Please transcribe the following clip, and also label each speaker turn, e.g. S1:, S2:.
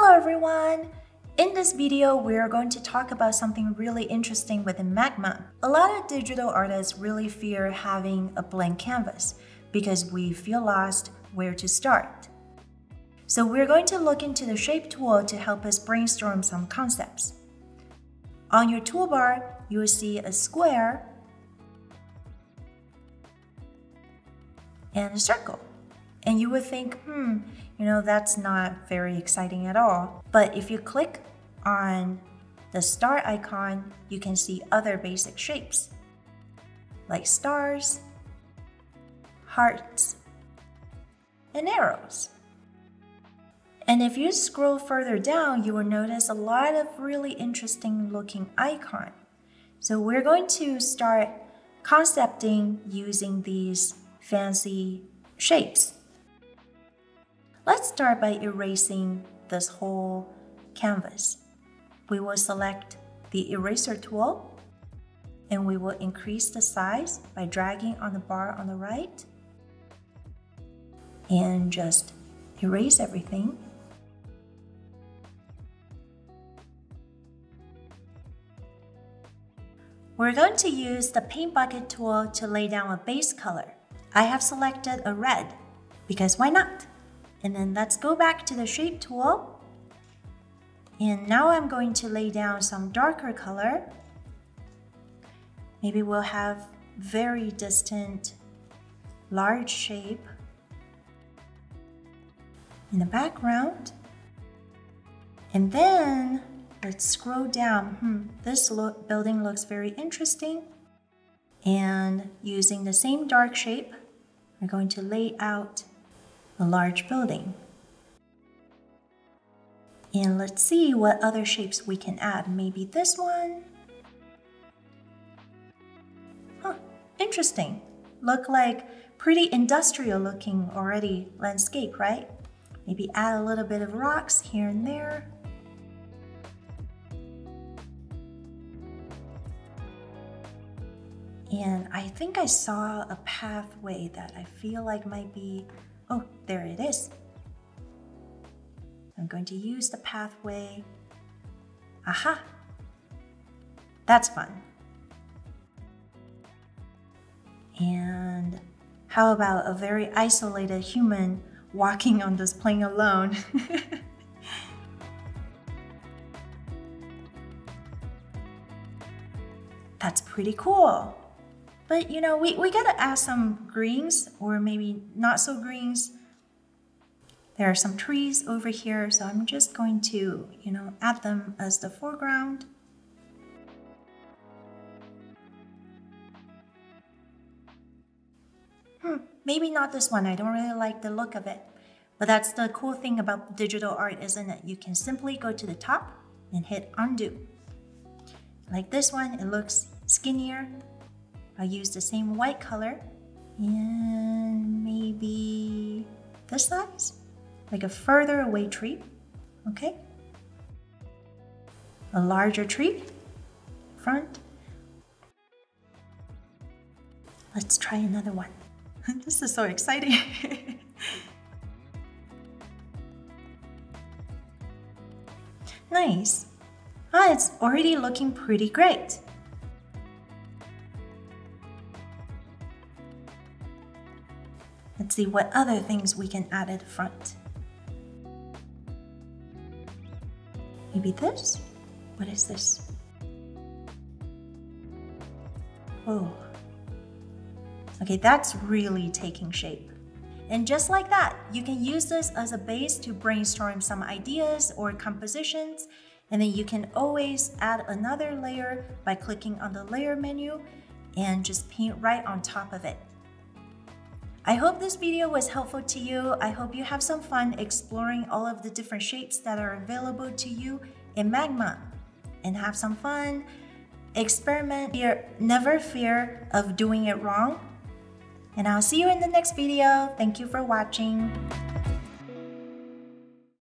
S1: Hello everyone! In this video, we are going to talk about something really interesting within Magma. A lot of digital artists really fear having a blank canvas because we feel lost where to start. So we're going to look into the shape tool to help us brainstorm some concepts. On your toolbar, you will see a square and a circle. And you would think, that's not very exciting at all. But if you click on the star icon, you can see other basic shapes, like stars, hearts, and arrows. And if you scroll further down, you will notice a lot of really interesting looking icons. So we're going to start concepting using these fancy shapes. Let's start by erasing this whole canvas. We will select the eraser tool and we will increase the size by dragging on the bar on the right and just erase everything. We're going to use the paint bucket tool to lay down a base color. I have selected a red because why not? And then let's go back to the shape tool. And now I'm going to lay down some darker color. Maybe we'll have very distant, large shape in the background. And then let's scroll down. This building looks very interesting. And using the same dark shape, we're going to lay out a large building. And let's see what other shapes we can add. Maybe this one. Interesting. Look like pretty industrial looking already landscape, right? Maybe add a little bit of rocks here and there. And I think I saw a pathway that I feel like might be, oh, there it is. I'm going to use the pathway. Aha! That's fun. And how about a very isolated human walking on this plane alone? That's pretty cool. But we gotta add some greens or maybe not so greens. There are some trees over here, so I'm just going to, add them as the foreground. Maybe not this one. I don't really like the look of it. But that's the cool thing about digital art, isn't it? You can simply go to the top and hit undo. Like this one, it looks skinnier. I'll use the same white color and maybe this size, like a further away tree, okay? A larger tree, front. Let's try another one. This is so exciting. Nice. It's already looking pretty great. Let's see what other things we can add at the front. Maybe this? What is this? Oh. Okay, that's really taking shape. And just like that, you can use this as a base to brainstorm some ideas or compositions, and then you can always add another layer by clicking on the layer menu and just paint right on top of it. I hope this video was helpful to you. I hope you have some fun exploring all of the different shapes that are available to you in Magma. And have some fun, experiment, never fear of doing it wrong. And I'll see you in the next video. Thank you for watching.